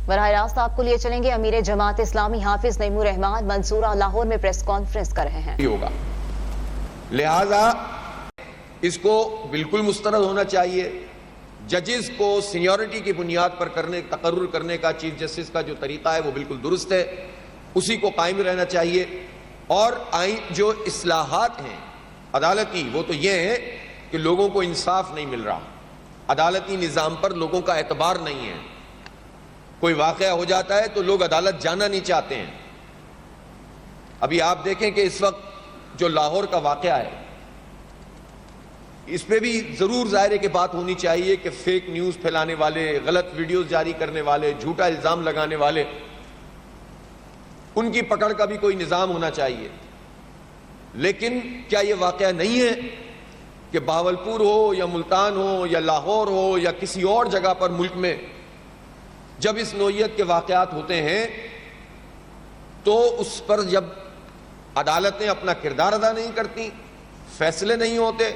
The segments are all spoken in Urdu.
براہ راست آپ کو لیے چلیں گے. امیر جماعت اسلامی حافظ نعیم الرحمان منصورہ لاہور میں پریس کانفرنس کر رہے ہیں. ہوگا لہذا اس کو بالکل مسترد ہونا چاہیے. ججز کو سینیورٹی کی بنیاد پر تقرر کرنے کا چیف جسٹس کا جو طریقہ ہے وہ بالکل درست ہے, اسی کو قائم رہنا چاہیے. اور جو اصلاحات ہیں عدالتی, وہ تو یہ ہے کہ لوگوں کو انصاف نہیں مل رہا, عدالتی نظام پر لوگوں کا اعتبار نہیں ہے. کوئی واقعہ ہو جاتا ہے تو لوگ عدالت جانا نہیں چاہتے ہیں. ابھی آپ دیکھیں کہ اس وقت جو لاہور کا واقعہ ہے, اس پہ بھی ضرور ظاہر کہ بات ہونی چاہیے کہ فیک نیوز پھیلانے والے, غلط ویڈیوز جاری کرنے والے, جھوٹا الزام لگانے والے, ان کی پکڑ کا بھی کوئی نظام ہونا چاہیے. لیکن کیا یہ واقعہ نہیں ہے کہ بہاولپور ہو یا ملتان ہو یا لاہور ہو یا کسی اور جگہ پر ملک میں جب اس نوعیت کے واقعات ہوتے ہیں تو اس پر جب عدالتیں اپنا کردار ادا نہیں کرتی, فیصلے نہیں ہوتے,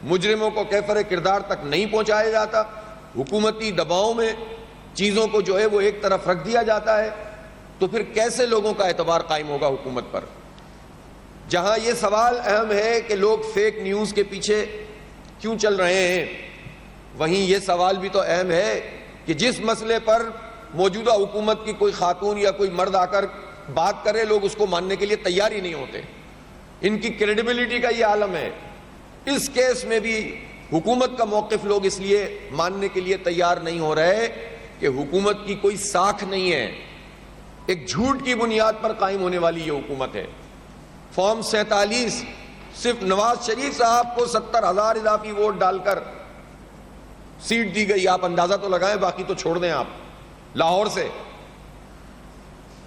مجرموں کو کیفر کردار تک نہیں پہنچایا جاتا, حکومتی دباؤ میں چیزوں کو جو ہے وہ ایک طرف رکھ دیا جاتا ہے, تو پھر کیسے لوگوں کا اعتبار قائم ہوگا حکومت پر؟ جہاں یہ سوال اہم ہے کہ لوگ فیک نیوز کے پیچھے کیوں چل رہے ہیں, وہیں یہ سوال بھی تو اہم ہے کہ جس مسئلے پر موجودہ حکومت کی کوئی خاتون یا کوئی مرد آ کر بات کرے, لوگ اس کو ماننے کے لیے تیار ہی نہیں ہوتے. ان کی کریڈیبلٹی کا یہ عالم ہے. اس کیس میں بھی حکومت کا موقف لوگ اس لیے ماننے کے لیے تیار نہیں ہو رہے کہ حکومت کی کوئی ساکھ نہیں ہے, ایک جھوٹ کی بنیاد پر قائم ہونے والی یہ حکومت ہے. فارم 47 صرف نواز شریف صاحب کو 70,000 اضافی ووٹ ڈال کر سیٹ دی گئی. آپ اندازہ تو لگائیں, باقی تو چھوڑ دیں. آپ لاہور سے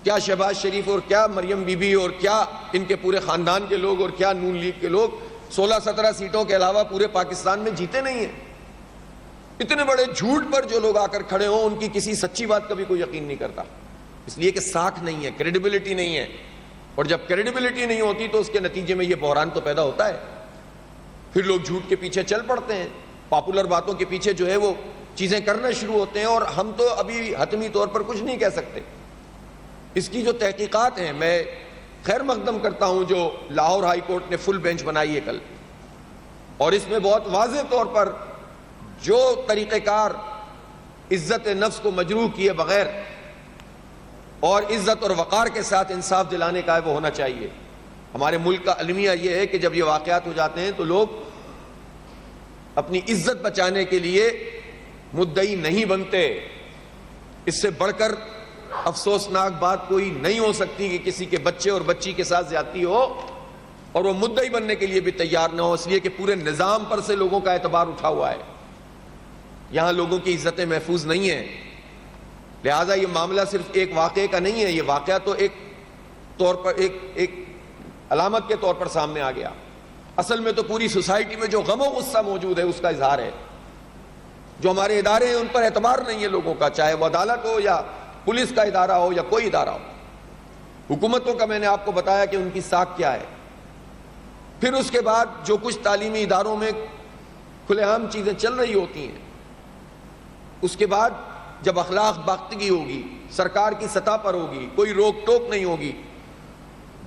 کیا شہباز شریف اور کیا مریم بی بی اور کیا ان کے پورے خاندان کے لوگ اور کیا نون لیگ کے لوگ 16-17 سیٹوں کے علاوہ پورے پاکستان میں جیتے نہیں ہیں؟ اتنے بڑے جھوٹ پر جو لوگ آ کر کھڑے ہوں ان کی کسی سچی بات کا بھی کوئی یقین نہیں کرتا, اس لیے کہ ساکھ نہیں ہے, کریڈیبلٹی نہیں ہے. اور جب کریڈیبلٹی نہیں ہوتی تو اس کے نتیجے میں یہ بحران تو پیدا ہوتا ہے. پھر لوگ جھوٹ کے پیچھے چل پڑتے ہیں, پاپولر باتوں کے پیچھے جو ہے وہ چیزیں کرنا شروع ہوتے ہیں, اور ہم تو ابھی حتمی طور پر کچھ نہیں کہہ سکتے. اس کی جو تحقیقات ہیں, میں خیر مقدم کرتا ہوں جو لاہور ہائی کورٹ نے فل بینچ بنائی ہے کل, اور اس میں بہت واضح طور پر جو طریقہ کار عزت نفس کو مجروح کیے بغیر اور عزت اور وقار کے ساتھ انصاف دلانے کا ہے وہ ہونا چاہیے. ہمارے ملک کا المیہ یہ ہے کہ جب یہ واقعات ہو جاتے ہیں تو لوگ اپنی عزت بچانے کے لیے مدعی نہیں بنتے. اس سے بڑھ کر افسوسناک بات کوئی نہیں ہو سکتی کہ کسی کے بچے اور بچی کے ساتھ زیادتی ہو اور وہ مدعی بننے کے لیے بھی تیار نہ ہو, اس لیے کہ پورے نظام پر سے لوگوں کا اعتبار اٹھا ہوا ہے. یہاں لوگوں کی عزتیں محفوظ نہیں ہیں. لہٰذا یہ معاملہ صرف ایک واقعے کا نہیں ہے, یہ واقعہ تو ایک طور پر ایک علامت کے طور پر سامنے آ گیا. اصل میں تو پوری سوسائٹی میں جو غم و غصہ موجود ہے اس کا اظہار ہے. جو ہمارے ادارے ہیں ان پر اعتبار نہیں ہے لوگوں کا, چاہے وہ عدالت ہو یا پولیس کا ادارہ ہو یا کوئی ادارہ ہو. حکومتوں کا میں نے آپ کو بتایا کہ ان کی ساکھ کیا ہے. پھر اس کے بعد جو کچھ تعلیمی اداروں میں کھلے عام چیزیں چل رہی ہوتی ہیں, اس کے بعد جب اخلاق باختگی ہوگی, سرکار کی سطح پر ہوگی, کوئی روک ٹوک نہیں ہوگی,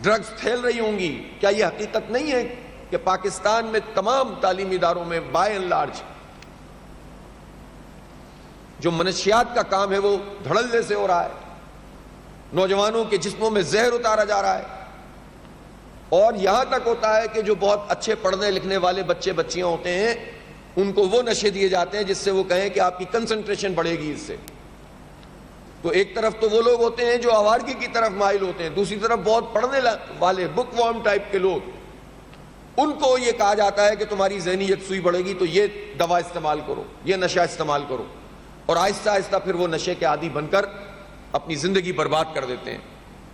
ڈرگز پھیل رہی ہوں گی, کیا یہ حقیقت نہیں ہے کہ پاکستان میں تمام تعلیمی اداروں میں بائی اینڈ لارج جو منشیات کا کام ہے وہ دھڑلے سے ہو رہا ہے, نوجوانوں کے جسموں میں زہر اتارا جا رہا ہے, اور یہاں تک ہوتا ہے کہ جو بہت اچھے پڑھنے لکھنے والے بچے بچیاں ہوتے ہیں ان کو وہ نشے دیے جاتے ہیں جس سے وہ کہیں کہ آپ کی کنسنٹریشن بڑھے گی اس سے. تو ایک طرف تو وہ لوگ ہوتے ہیں جو آوارگی کی طرف مائل ہوتے ہیں, دوسری طرف بہت پڑھنے والے بک وارم ٹائپ کے لوگ, ان کو یہ کہا جاتا ہے کہ تمہاری ذہنیت سوئی بڑھے گی تو یہ دوا استعمال کرو, یہ نشہ استعمال کرو, اور آہستہ آہستہ پھر وہ نشے کے عادی بن کر اپنی زندگی برباد کر دیتے ہیں.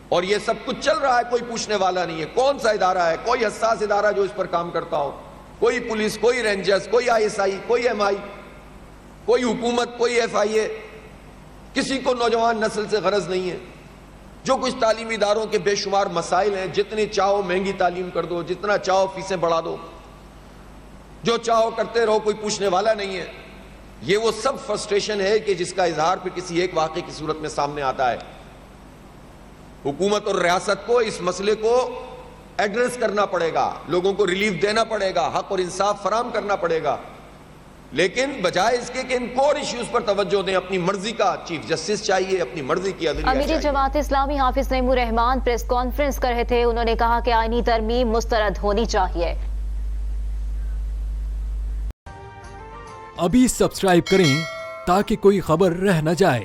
اور یہ سب کچھ چل رہا ہے, کوئی پوچھنے والا نہیں ہے. کون سا ادارہ ہے, کوئی حساس ادارہ جو اس پر کام کرتا ہو, کوئی پولیس, کوئی رینجرز, کوئی ISI, کوئی MI, کوئی حکومت, کوئی FIA, کسی کو نوجوان نسل سے غرض نہیں ہے. جو کچھ تعلیمی اداروں کے بے شمار مسائل ہیں, جتنی چاہو مہنگی تعلیم کر دو, جتنا چاہو فیسیں بڑھا دو, جو چاہو کرتے رہو, کوئی پوچھنے والا نہیں ہے. یہ وہ سب فرسٹریشن ہے کہ جس کا اظہار پھر کسی ایک واقعے کی صورت میں سامنے آتا ہے. حکومت اور ریاست کو اس مسئلے کو ایڈریس کرنا پڑے گا, لوگوں کو ریلیف دینا پڑے گا, حق اور انصاف فراہم کرنا پڑے گا, لیکن بجائے اس کے کہ ان کور ایشوز پر توجہ دیں. اپنی مرضی کا چیف جسٹس چاہیے, اپنی مرضی کی عدلیہ امیر چاہیے. جماعت اسلامی حافظ نعیم الرحمان پریس کانفرنس کر رہے تھے. انہوں نے کہا کہ آئینی ترمیم مسترد ہونی چاہیے. ابھی سبسکرائب کریں تاکہ کوئی خبر رہ نہ جائے.